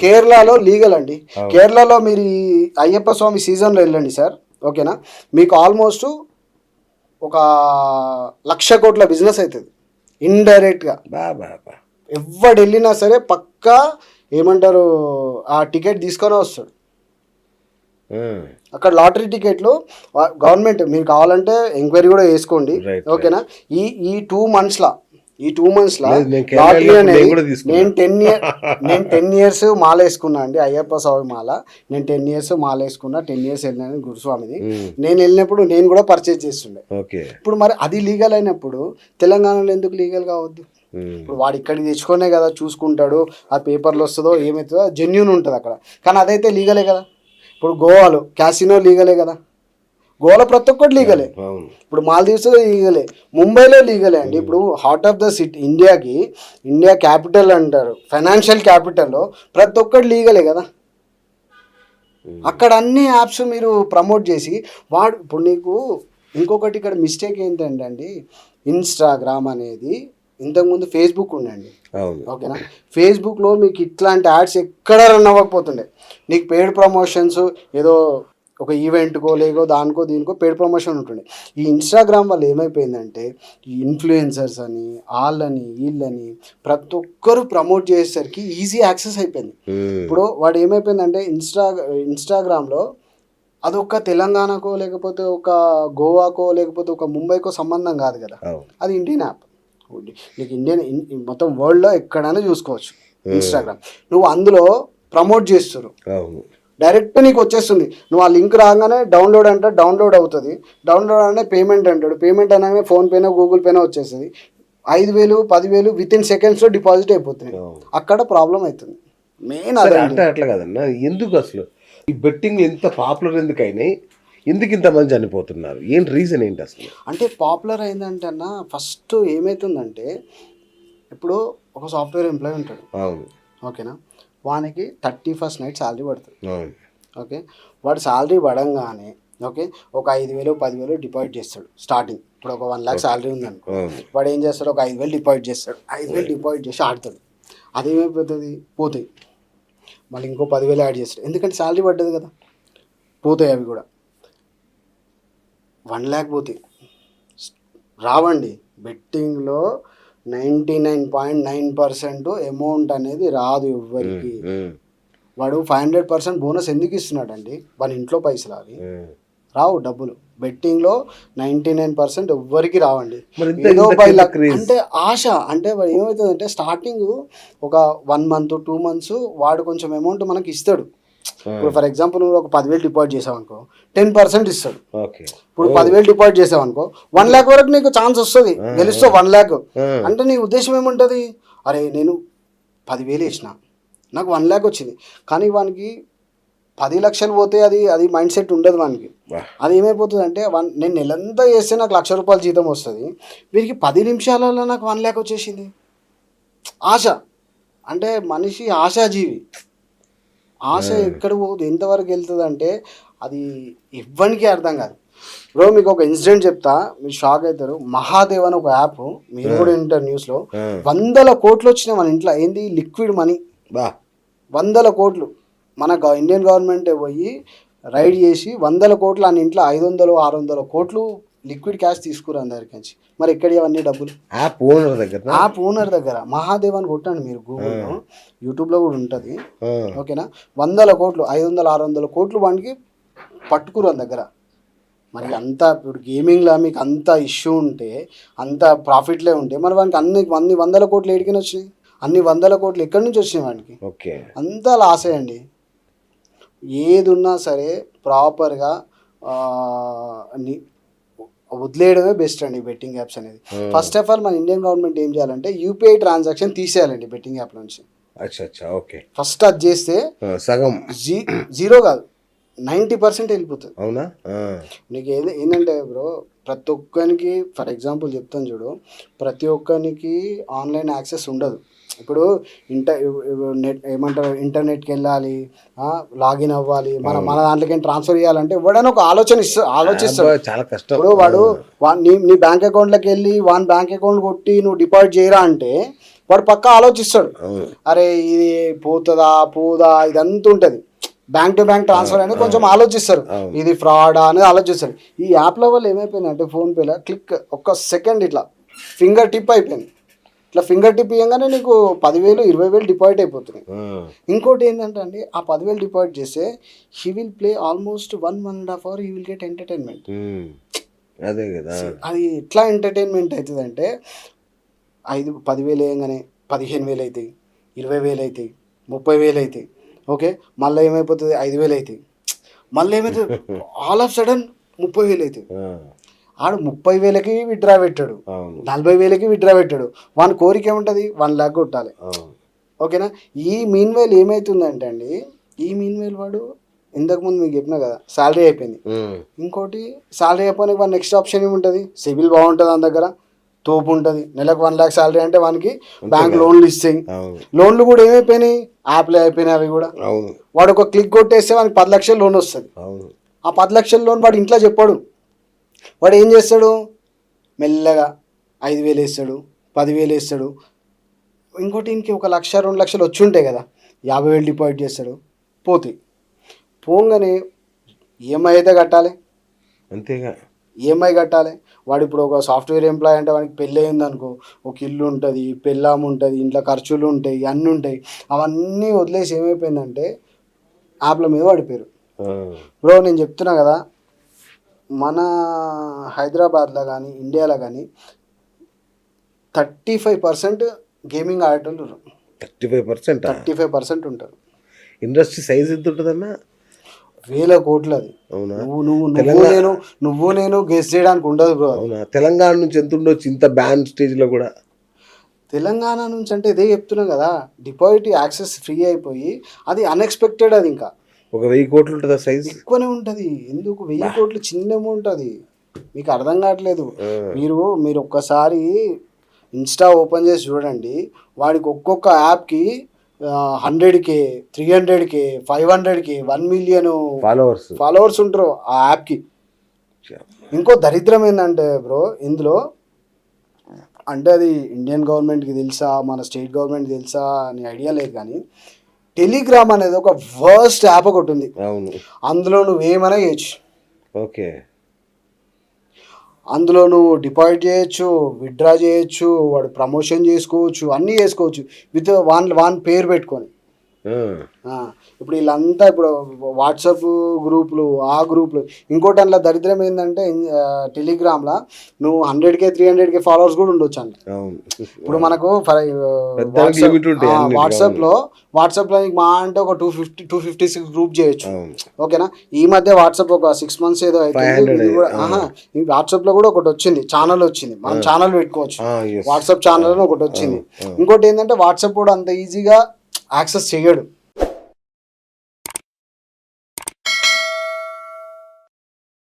కేరళలో లీగల్ అండి. కేరళలో మీరు ఈ అయ్యప్ప స్వామి సీజన్లో వెళ్ళండి సార్, ఓకేనా, మీకు ఆల్మోస్ట్ ఒక 1,00,000 కోట్ల బిజినెస్ అవుతుంది ఇండైరెక్ట్గా. ఎవడు వెళ్ళినా సరే పక్కా ఏమంటారు ఆ టికెట్ తీసుకొని వస్తాడు. అక్కడ లాటరీ టికెట్లు గవర్నమెంట్, మీరు కావాలంటే ఎంక్వైరీ కూడా వేసుకోండి, ఓకేనా. ఈ 2 monthsలో లాటరీ అనేది నేను 10 years మాల వేసుకున్నా అండి, అయ్యప్ప స్వామి మాల. నేను 10 years మాల వేసుకున్నా, 10 years వెళ్ళినాను గురుస్వామిని. నేను వెళ్ళినప్పుడు నేను కూడా పర్చేజ్ చేస్తుండే. ఇప్పుడు మరి అది లీగల్ అయినప్పుడు తెలంగాణలో ఎందుకు లీగల్ కావద్దు? ఇప్పుడు వాడు ఇక్కడికి తెచ్చుకునే కదా చూసుకుంటాడు, ఆ పేపర్లు వస్తుందో ఏమవుతుందో జెన్యూన్ ఉంటుంది అక్కడ. కానీ అదైతే లీగలే కదా. ఇప్పుడు గోవాలో క్యాసినో లీగలే కదా, గోవాలో ప్రతి ఒక్కటి లీగలే. ఇప్పుడు మాల్దీవ్స్లో లీగలే, ముంబైలో లీగలే అండి. ఇప్పుడు heart of the city India capital అంటారు, ఫైనాన్షియల్ క్యాపిటల్లో ప్రతి ఒక్కటి లీగలే కదా. అక్కడ అన్ని యాప్స్ మీరు ప్రమోట్ చేసి ఇప్పుడు నీకు ఇంకొకటి ఇక్కడ మిస్టేక్ ఏంటంటే అండి, ఇన్స్టాగ్రామ్ అనేది ఇంతకుముందు ఫేస్బుక్ ఉండండి, ఓకేనా. ఫేస్బుక్లో మీకు ఇట్లాంటి యాడ్స్ ఎక్కడ రన్ అవ్వకపోతుండే. నీకు పెయిడ్ ప్రమోషన్స్ ఏదో ఒక ఈవెంట్కో లేకో దానికో దీనికో పెయిడ్ ప్రమోషన్ ఉంటుండే. ఈ ఇన్స్టాగ్రామ్ వల్ల ఏమైపోయిందంటే ఈ ఇన్ఫ్లుయెన్సర్స్ అని వాళ్ళని వీళ్ళని ప్రతి ఒక్కరు ప్రమోట్ చేసేసరికి ఈజీ యాక్సెస్ అయిపోయింది. ఇప్పుడు వాడు ఏమైపోయిందంటే ఇన్స్టాగ్రామ్లో అదొక తెలంగాణకో లేకపోతే ఒక గోవాకో లేకపోతే ఒక ముంబైకో సంబంధం కాదు కదా, అది ఇండియన్ యాప్. నీకు మొత్తం వరల్డ్లో ఎక్కడైనా చూసుకోవచ్చు ఇన్స్టాగ్రామ్. నువ్వు అందులో ప్రమోట్ చేస్తారు, డైరెక్ట్ నీకు వచ్చేస్తుంది. నువ్వు ఆ లింక్ రాగానే డౌన్లోడ్ అంటే డౌన్లోడ్ అవుతుంది, డౌన్లోడ్ అంటే పేమెంట్ అంటాడు, పేమెంట్ అనగానే ఫోన్పేనో గూగుల్ పేనో వచ్చేస్తుంది. 5,000 10,000 వితిన్ సెకండ్స్లో డిపాజిట్ అయిపోతుంది. అక్కడ ప్రాబ్లం అవుతుంది మెయిన్. అంటే అట్లా కదన్నా, ఎందుకు అసలు ఈ బెట్టింగ్ ఎంత పాపులర్ ఎందుకు అయినాయి, ఎందుకు ఇంతమంది చనిపోతున్నారు, ఏంటి రీజన్ ఏంటి అసలు? అంటే పాపులర్ అయిందంటే అన్న ఫస్ట్ ఏమవుతుందంటే, ఇప్పుడు ఒక సాఫ్ట్వేర్ ఎంప్లాయీ ఉంటాడు, ఓకేనా, వానికి 31st నైట్ శాలరీ పడుతుంది, ఓకే. వాడు శాలరీ పడంగానే ఓకే ఒక 5,000 10,000 డిపాజిట్ చేస్తాడు స్టార్టింగ్. ఇప్పుడు ఒక 1 lakh శాలరీ ఉందనుకో, వాడు ఏం చేస్తాడు, ఒక 5,000 డిపాజిట్ చేస్తాడు. 5,000 డిపాజిట్ చేసి ఆడుతాడు. అదేమైపోతుంది, పోతాయి. మళ్ళీ ఇంకో 10,000 యాడ్ చేస్తాడు, ఎందుకంటే శాలరీ పడ్డది కదా, పోతాయి అవి కూడా. 1 lakh పోతాయి, రావండి. బెట్టింగ్లో 99.9% అమౌంట్ అనేది రాదు ఎవ్వరికి. వాడు 500% బోనస్ ఎందుకు ఇస్తున్నాడు అండి, వాళ్ళ ఇంట్లో పైసలు అవి రావు డబ్బులు. బెట్టింగ్లో 99% ఎవ్వరికి రావండి. ఏదో 5 lakh అంటే ఆశ. అంటే వాడు ఏమవుతుందంటే స్టార్టింగ్ ఒక 1 month 2 months వాడు కొంచెం అమౌంట్ మనకి ఇస్తాడు. ఇప్పుడు ఫర్ ఎగ్జాంపుల్ నువ్వు ఒక 10,000 డిపాజిట్ చేసావు అనుకో 10% ఇస్తాడు. ఇప్పుడు 10,000 డిపాజిట్ చేసావు అనుకో 1 lakh వరకు నీకు ఛాన్స్ వస్తుంది, గెలుస్తావు 1 lakh. అంటే నీ ఉద్దేశం ఏముంటుంది, అరే నేను 10,000 వేసిన నాకు 1 lakh వచ్చింది. కానీ వానికి 10 లక్షలు పోతే అది మైండ్ సెట్ ఉండదు వానికి. అది ఏమైపోతుంది అంటే నేను నెలంతా చేస్తే నాకు 1,00,000 రూపాయలు జీతం వస్తుంది, వీరికి 10 నిమిషాలలో నాకు 1 lakh వచ్చేసింది. ఆశ అంటే మనిషి ఆశాజీవి. ఆశ ఎక్కడ పోదు, ఎంతవరకు వెళ్తుంది అంటే అది ఇవ్వడానికి అర్థం కాదు. బ్రో మీకు ఒక ఇన్సిడెంట్ చెప్తా, మీరు షాక్ అవుతారు. మహాదేవ్ అని ఒక యాప్, మీరు కూడా వింటారు న్యూస్లో, 100 కోట్లు వచ్చినాయి మన ఇంట్లో. ఏంది, లిక్విడ్ మనీ 100 కోట్లు. మన ఇండియన్ గవర్నమెంట్ పోయి రైడ్ చేసి 100 కోట్లు అని ఇంట్లో 500 600 కోట్లు లిక్విడ్ క్యాష్ తీసుకురా అందరికి నుంచి. మరి ఎక్కడ ఇవన్నీ డబ్బులు? యాప్ ఓనర్ దగ్గర. మహాదేవ్ అని కొట్టండి మీరు గూగుల్లో, యూట్యూబ్లో కూడా ఉంటుంది, ఓకేనా. 100 కోట్లు 500 600 కోట్లు వానికి పట్టుకురు అని దగ్గర. మరి అంత ఇప్పుడు గేమింగ్లో మీకు అంత ఇష్యూ ఉంటే, అంత ప్రాఫిట్లే ఉంటే, మరి వానికి అన్ని 100 కోట్లు ఏడికని వచ్చినాయి? అన్ని 100 కోట్లు ఎక్కడి నుంచి వచ్చినాయి వానికి? అంతా లాసే అండి. ఏది ఉన్నా సరే ప్రాపర్గా వదిలేయడమే బెస్ట్ అండి బెట్టింగ్ యాప్స్ అనేది. ఫస్ట్ ఆఫ్ ఆల్ మన ఇండియన్ గవర్నమెంట్ ఏం చేయాలంటే యూపీఐ ట్రాన్సాక్షన్ తీసేయాలండి బెట్టింగ్ యాప్ నుంచి. ఫస్ట్ అది చేస్తే సగం 0 కాదు 90% వెళ్ళిపోతుంది. అవునా? నీకు ఏంటంటే బ్రో, ప్రతి ఒక్కరికి ఫర్ ఎగ్జాంపుల్ చెప్తాను చూడు, ప్రతి ఒక్కరికి ఆన్లైన్ యాక్సెస్ ఉండదు. ఇప్పుడు ఇంటర్నెట్కి వెళ్ళాలి, లాగిన్ అవ్వాలి, మన దాంట్లోకి ట్రాన్స్ఫర్ చేయాలంటే ఎవడైనా ఒక ఆలోచిస్తాడు. చాలా కష్టం. ఇప్పుడు వాడు నీ బ్యాంక్ అకౌంట్లోకి వెళ్ళి వాని బ్యాంక్ అకౌంట్ కొట్టి నువ్వు డిపాజిట్ చేయరా అంటే వాడు పక్కా ఆలోచిస్తాడు, అవును. అరే ఇది పోతుందా పోదా ఇదంతా ఉంటుంది. బ్యాంక్ టు బ్యాంక్ ట్రాన్స్ఫర్ అనేది కొంచెం ఆలోచిస్తారు, అవును. ఇది ఫ్రాడా అనేది ఆలోచిస్తారు. ఈ యాప్ల వల్ల ఏమైపోయిందంటే ఫోన్పేలో క్లిక్ ఒక్క సెకండ్ ఇట్లా ఫింగర్ టిప్ అయిపోయింది. ఇట్లా ఫింగర్ టిప్ ఇవ్వగానే నీకు 10,000 20,000 డిపాజిట్ అయిపోతున్నాయి. ఇంకోటి ఏంటంటే అండి, ఆ 10,000 డిపాజిట్ చేస్తే he will play almost 1.5 hours he will get entertainment. అదే కదా, అది ఎట్లా ఎంటర్టైన్మెంట్ అవుతుంది అంటే 10,000 వేయగానే 15,000 అవుతాయి, 20,000 అవుతాయి, 30,000 అవుతాయి. ఓకే, మళ్ళీ ఏమైపోతుంది 5,000 అవుతాయి, మళ్ళీ ఏమవుతుంది ఆల్ ఆఫ్ సడన్ 30,000 అవుతాయి. ఆడు 30,000కి విత్డ్రా పెట్టాడు, 40,000కి విత్డ్రా పెట్టాడు. వాని కోరిక ఏముంటుంది, 1 lakh కొట్టాలి. ఓకేనా. ఈ మీన్ వైల్ ఏమవుతుందంటే అండి, ఈ మీన్ వైల్ వాడు ఇంతకుముందు మీకు చెప్పినా కదా శాలరీ అయిపోయింది, ఇంకోటి శాలరీ అయిపోయిన వాడు నెక్స్ట్ ఆప్షన్ ఏముంటుంది, సిబిల్ బాగుంటుంది మన దగ్గర, తోపు ఉంటుంది, నెలకు 1 lakh శాలరీ అంటే వానికి బ్యాంక్ లోన్లు ఇస్తాయి. లోన్లు కూడా ఏమైపోయినాయి, యాప్లే అయిపోయినాయి అవి కూడా. వాడు ఒక క్లిక్ కొట్టేస్తే వానికి 10 లక్షల లోన్ వస్తుంది. ఆ 10 లక్షల లోన్ వాడు ఇంట్లో చెప్పాడు. వాడు ఏం చేస్తాడు, మెల్లగా 5,000 వేస్తాడు, 10,000 వేస్తాడు. ఇంకోటి ఇంక 1 లక్ష 2 లక్షలు వచ్చి ఉంటాయి కదా, 50,000 డిపాజిట్ చేస్తాడు, పోతాయి. పోగానే ఈఎంఐ అయితే కట్టాలి, అంతేగా ఈఎంఐ కట్టాలి. వాడు ఇప్పుడు ఒక సాఫ్ట్వేర్ ఎంప్లాయ్ అంటే వాడికి పెళ్ళి అయింది అనుకో, ఒక ఇల్లు ఉంటుంది, పెళ్ళాం ఉంటుంది, ఇంట్లో ఖర్చులు ఉంటాయి, అన్నీ ఉంటాయి. అవన్నీ వదిలేసి ఏమైపోయిందంటే యాప్ల మీద పడిపోయారు. బ్రో నేను చెప్తున్నా కదా, మన హైదరాబాద్లో కానీ ఇండియాలో కానీ 35% గేమింగ్ ఆడేటోళ్ళు 35% ఉంటారు. ఇండస్ట్రీ సైజ్ ఎంత ఉంటుందన్న, 1,000 కోట్లు. అది నువ్వు నేను గెస్ చేయడానికి ఉండదు బ్రో. అవునా, తెలంగాణ నుంచి ఎంత ఉండొచ్చు ఇంత బ్యాన్ స్టేజ్లో కూడా? తెలంగాణ నుంచి అంటే ఇదే చెప్తున్నా కదా, డిపాజిట్ యాక్సెస్ ఫ్రీ అయిపోయి అది అన్ఎక్స్పెక్టెడ్. అది ఇంకా ఒక 1,000 కోట్లు ఉంటుందా సైజ్? ఎక్కువనే ఉంటుంది. ఎందుకు 1,000 కోట్లు చిన్న అమౌంట్, అది మీకు అర్థం కావట్లేదు. మీరు ఒక్కసారి ఇన్స్టా ఓపెన్ చేసి చూడండి, వాడికి ఒక్కొక్క యాప్కి 100K 300K 500K 1 million followers ఉంటారు ఆ యాప్కి. ఇంకో దరిద్రం ఏంటంటే బ్రో, ఇందులో అంటే అది ఇండియన్ గవర్నమెంట్కి తెలుసా మన స్టేట్ గవర్నమెంట్కి తెలుసా అని ఐడియా లేదు, కానీ టెలిగ్రామ్ అనేది ఒక వర్స్ట్ యాప్ ఒకటి ఉంది. అందులో నువ్వు ఏమైనా చేయొచ్చు. ఓకే, అందులో నువ్వు డిపాజిట్ చేయొచ్చు, విత్డ్రా చేయొచ్చు, వాడు ప్రమోషన్ చేసుకోవచ్చు, అన్నీ చేసుకోవచ్చు విత్ వాన్ పేరు పెట్టుకొని. ఇప్పుడు వీళ్ళంతా ఇప్పుడు వాట్సాప్ గ్రూపులు, ఆ గ్రూపులు. ఇంకోటి అందులో దరిద్రం ఏంటంటే టెలిగ్రామ్లో నువ్వు 100K 300K ఫాలోవర్స్ కూడా ఉండొచ్చు అండి. ఇప్పుడు మనకు వాట్సాప్లో నీకు మా అంటే ఒక 256 గ్రూప్ చేయొచ్చు. ఓకేనా. ఈ మధ్య వాట్సాప్ ఒక 6 months ఏదో అయితే వాట్సాప్లో కూడా ఒకటి వచ్చింది, ఛానల్ వచ్చింది, మనం ఛానల్ పెట్టుకోవచ్చు. వాట్సాప్ ఛానల్ అని ఒకటి వచ్చింది. ఇంకోటి ఏంటంటే వాట్సాప్ కూడా అంత ఈజీగా యాక్సెస్ చేయడు.